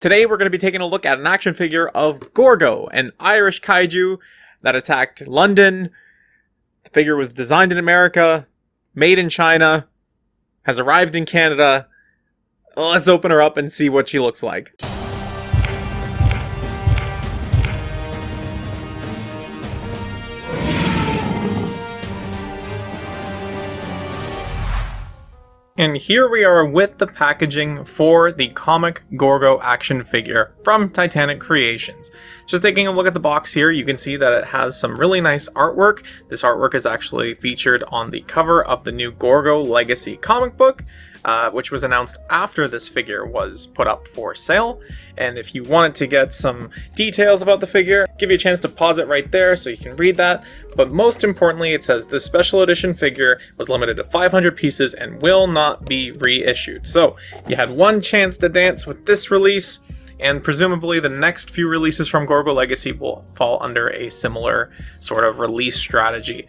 Today we're going to be taking a look at an action figure of Gorgo, an Irish kaiju that attacked London. The figure was designed in America, made in China, has arrived in Canada. Let's open her up and see what she looks like. And here we are with the packaging for the comic Gorgo action figure from Titanic Creations. Just taking a look at the box here, you can see that it has some really nice artwork. This artwork is actually featured on the cover of the new Gorgo Legacy comic book, which was announced after this figure was put up for sale. And if you wanted to get some details about the figure, give you a chance to pause it right there so you can read that. But most importantly, it says this special edition figure was limited to 500 pieces and will not be reissued. So you had one chance to dance with this release, and presumably the next few releases from Gorgo Legacy will fall under a similar sort of release strategy.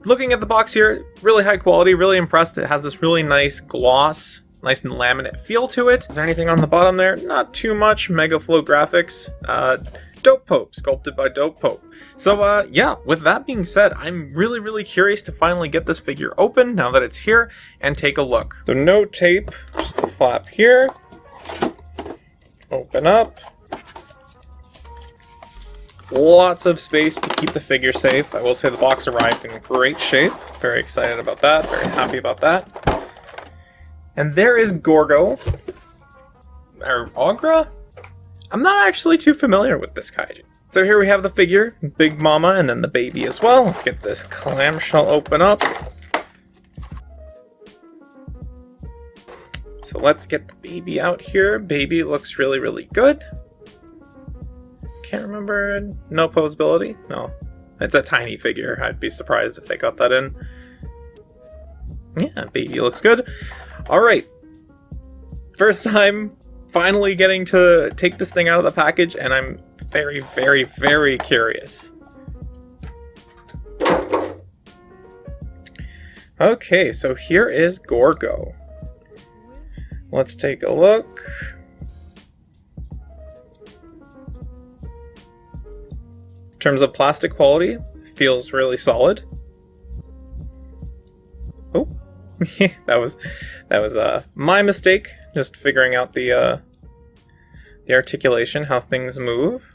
Looking at the box here, really high quality, really impressed. It has this really nice gloss, nice and laminate feel to it. Is there anything on the bottom there? Not too much. Mega Flow graphics. Dope Pope, sculpted by Dope Pope. So yeah, with that being said, I'm really curious to finally get this figure open now that it's here and take a look. So no tape, just the flap here. Open up. Lots of space to keep the figure safe. I will say the box arrived in great shape. Very excited about that. Very happy about that. And there is Gorgo. Or Ogra? I'm not actually too familiar with this kaiju. So here we have the figure, Big Mama, and then the baby as well. Let's get this clamshell open up. So let's get the baby out here. Baby looks really good. Can't remember. No posability? No. It's a tiny figure. I'd be surprised if they got that in. Yeah, baby looks good. Alright. First time finally getting to take this thing out of the package, and I'm very curious. Okay, so here is Gorgo. Let's take a look. In terms of plastic quality, feels really solid. Oh, that was my mistake. Just figuring out the articulation, how things move.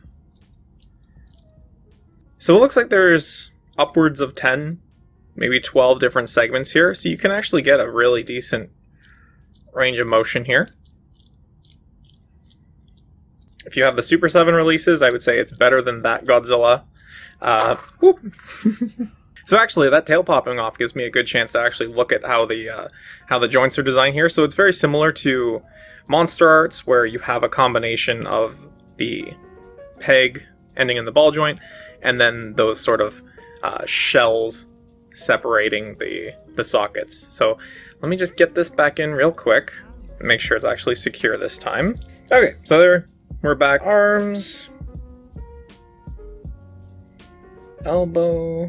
So it looks like there's upwards of 10, maybe 12 different segments here, so you can actually get a really decent range of motion here. If you have the Super 7 releases, I would say it's better than that Godzilla. So actually, that tail popping off gives me a good chance to actually look at how the joints are designed here. So it's very similar to Monster Arts, where you have a combination of the peg ending in the ball joint, and then those sort of shells separating the sockets. So let me just get this back in real quick, and make sure it's actually secure this time. Okay, so there. We're back. Arms. Elbow.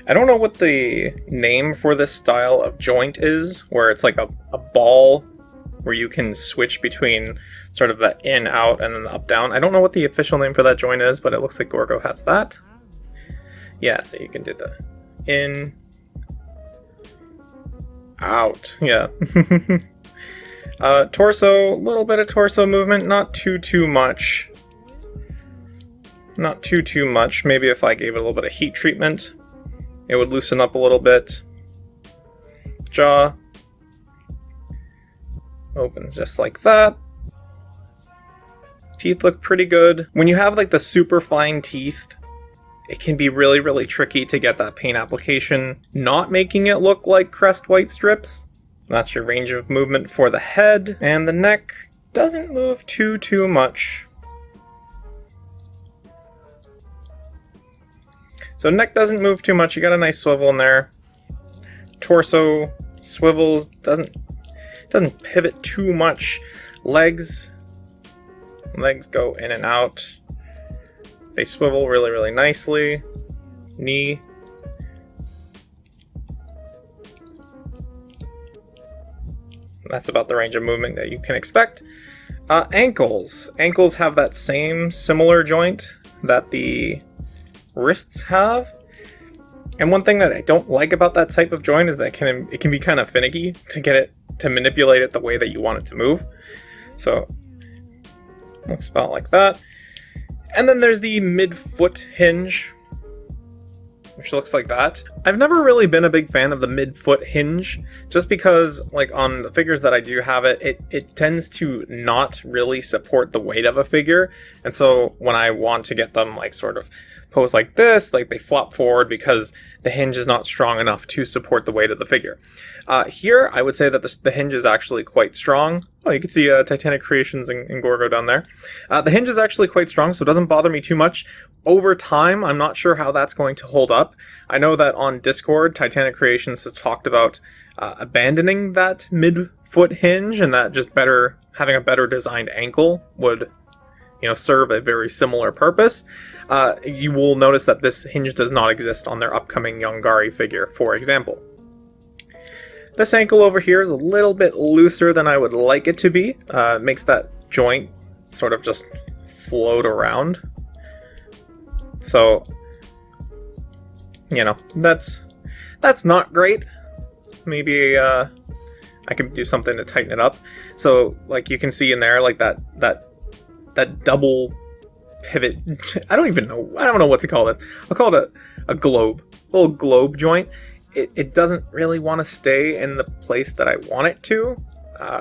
I don't know what the name for this style of joint is, where it's like a ball where you can switch between sort of the in, out, and then the up, down. I don't know what the official name for that joint is, but it looks like Gorgo has that. Yeah, so you can do the in, out. Yeah. Torso, a little bit of torso movement, not too much. Not too much. Maybe if I gave it a little bit of heat treatment, it would loosen up a little bit. Jaw. Opens just like that. Teeth look pretty good. When you have like the super fine teeth, it can be really tricky to get that paint application, not making it look like crest white strips. That's your range of movement for the head, and the neck doesn't move too much. So neck doesn't move too much. You got a nice swivel in there. Torso swivels, doesn't pivot too much. Legs go in and out. They swivel really nicely. Knee. That's about the range of movement that you can expect. Ankles. Ankles have that same similar joint that the wrists have. And one thing that I don't like about that type of joint is that it can be kind of finicky to get it to manipulate it the way that you want it to move. So, looks about like that. And then there's the mid-foot hinge, which looks like that. I've never really been a big fan of the mid-foot hinge, just because, like, on the figures that I do have it tends to not really support the weight of a figure. And so when I want to get them, like, sort of posed like this, like, they flop forward because the hinge is not strong enough to support the weight of the figure. Here, I would say that the hinge is actually quite strong. Oh, you can see Titanic Creations and Gorgo down there. The hinge is actually quite strong, so it doesn't bother me too much. Over time, I'm not sure how that's going to hold up. I know that on Discord, Titanic Creations has talked about abandoning that mid-foot hinge, and that just having a better designed ankle would, serve a very similar purpose. You will notice that this hinge does not exist on their upcoming Yongari figure, for example. This ankle over here is a little bit looser than I would like it to be. Makes that joint sort of just float around. So, that's not great. Maybe I could do something to tighten it up. So, like you can see in there, like that double pivot. I don't know what to call it. I'll call it a globe. A little globe joint. It doesn't really want to stay in the place that I want it to,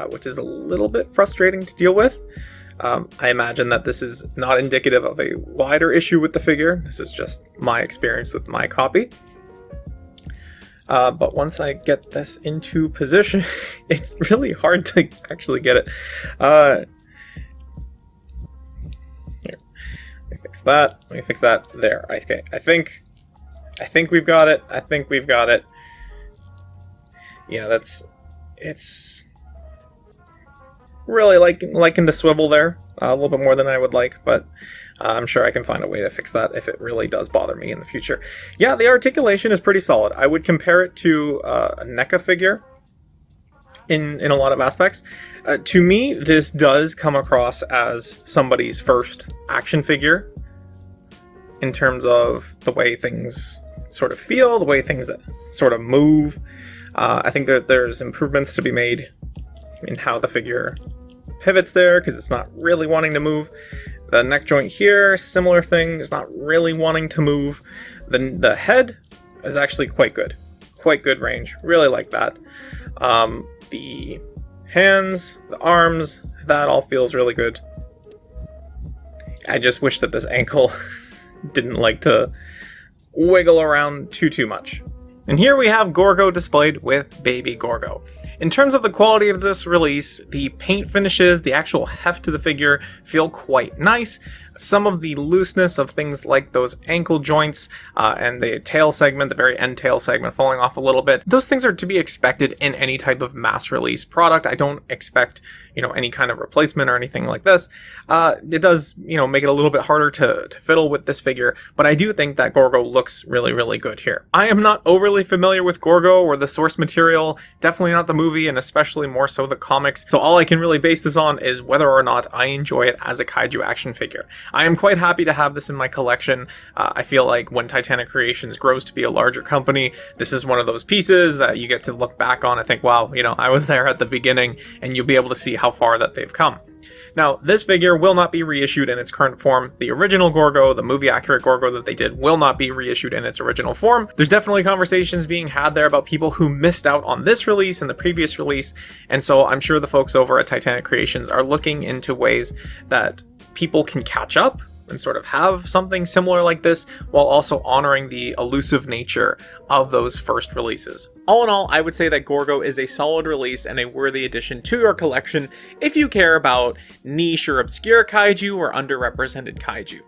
which is a little bit frustrating to deal with. I imagine that this is not indicative of a wider issue with the figure. This is just my experience with my copy. But once I get this into position, it's really hard to actually get it. Here. Let me fix that. Let me fix that. There. Okay. I think we've got it. Yeah, it's really liking to swivel there a little bit more than I would like, but I'm sure I can find a way to fix that if it really does bother me in the future. Yeah, the articulation is pretty solid. I would compare it to a NECA figure in a lot of aspects. To me, this does come across as somebody's first action figure in terms of the way things sort of feel, the way things that sort of move. I think that there's improvements to be made in how the figure pivots there, because it's not really wanting to move. The neck joint here, similar thing, it's not really wanting to move. The head is actually quite good range, really like that. The hands, the arms, that all feels really good. I just wish that this ankle didn't like to wiggle around too much. And here we have Gorgo displayed with Baby Gorgo. In terms of the quality of this release, the paint finishes, the actual heft to the figure feel quite nice. Some of the looseness of things like those ankle joints and the tail segment, the very end tail segment falling off a little bit, those things are to be expected in any type of mass release product. I don't expect, any kind of replacement or anything like this. It does, make it a little bit harder to fiddle with this figure, but I do think that Gorgo looks really, really good here. I am not overly familiar with Gorgo or the source material, definitely not the movie, and especially more so the comics, so all I can really base this on is whether or not I enjoy it as a kaiju action figure. I am quite happy to have this in my collection. I feel like when Titanic Creations grows to be a larger company, this is one of those pieces that you get to look back on and think, wow, I was there at the beginning, and you'll be able to see how far that they've come. Now, this figure will not be reissued in its current form. The original Gorgo, the movie-accurate Gorgo that they did, will not be reissued in its original form. There's definitely conversations being had there about people who missed out on this release and the previous release, and so I'm sure the folks over at Titanic Creations are looking into ways that people can catch up and sort of have something similar like this while also honoring the elusive nature of those first releases. All in all, I would say that Gorgo is a solid release and a worthy addition to your collection if you care about niche or obscure kaiju or underrepresented kaiju.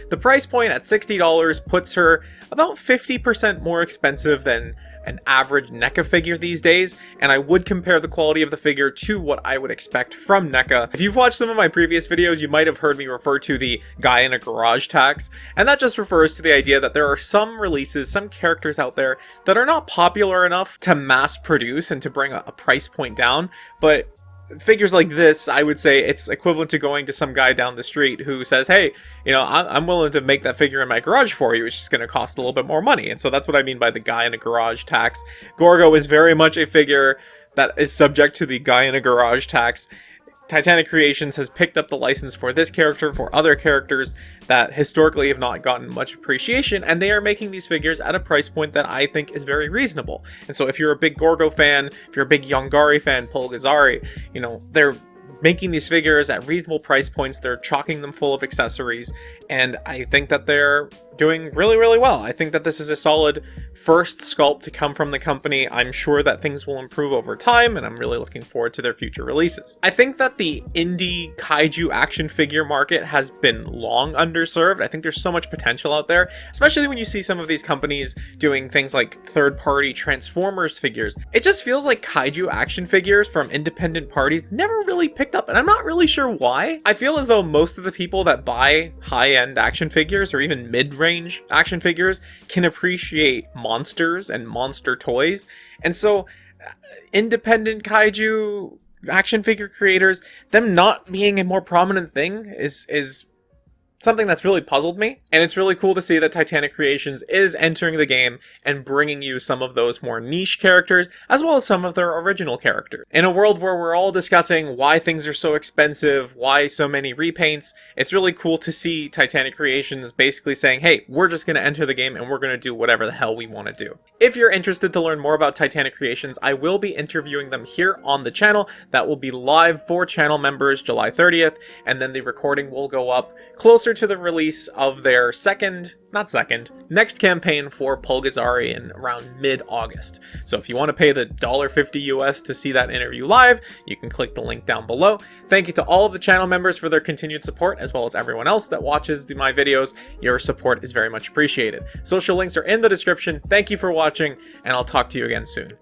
The price point at $60 puts her about 50% more expensive than an average NECA figure these days, and I would compare the quality of the figure to what I would expect from NECA. If you've watched some of my previous videos, you might have heard me refer to the guy in a garage tax, and that just refers to the idea that there are some releases, some characters out there that are not popular enough to mass produce and to bring a price point down, but figures like this, I would say it's equivalent to going to some guy down the street who says, hey, you know, I'm willing to make that figure in my garage for you. It's just going to cost a little bit more money. And so that's what I mean by the guy in a garage tax. Gorgo is very much a figure that is subject to the guy in a garage tax. Titanic Creations has picked up the license for this character, for other characters that historically have not gotten much appreciation, and they are making these figures at a price point that I think is very reasonable. And so if you're a big Gorgo fan, if you're a big Yongari fan, Polgazari, you know, they're making these figures at reasonable price points, they're chalking them full of accessories, and I think that they're doing really, really well. I think that this is a solid first sculpt to come from the company. I'm sure that things will improve over time, and I'm really looking forward to their future releases. I think that the indie kaiju action figure market has been long underserved. I think there's so much potential out there, especially when you see some of these companies doing things like third-party Transformers figures. It just feels like kaiju action figures from independent parties never really picked up, and I'm not really sure why. I feel as though most of the people that buy high-end action figures, or even mid-range action figures, can appreciate monsters and monster toys. And so independent kaiju action figure creators, them not being a more prominent thing is something that's really puzzled me, and it's really cool to see that Titanic Creations is entering the game and bringing you some of those more niche characters, as well as some of their original characters. In a world where we're all discussing why things are so expensive, why so many repaints, it's really cool to see Titanic Creations basically saying, hey, we're just going to enter the game and we're going to do whatever the hell we want to do. If you're interested to learn more about Titanic Creations, I will be interviewing them here on the channel. That will be live for channel members July 30th, and then the recording will go up closer to the release of their next campaign for Polgazari in around mid-August. So if you want to pay the $1.50 US to see that interview live, you can click the link down below. Thank you to all of the channel members for their continued support, as well as everyone else that watches my videos. Your support is very much appreciated. Social links are in the description. Thank you for watching, and I'll talk to you again soon.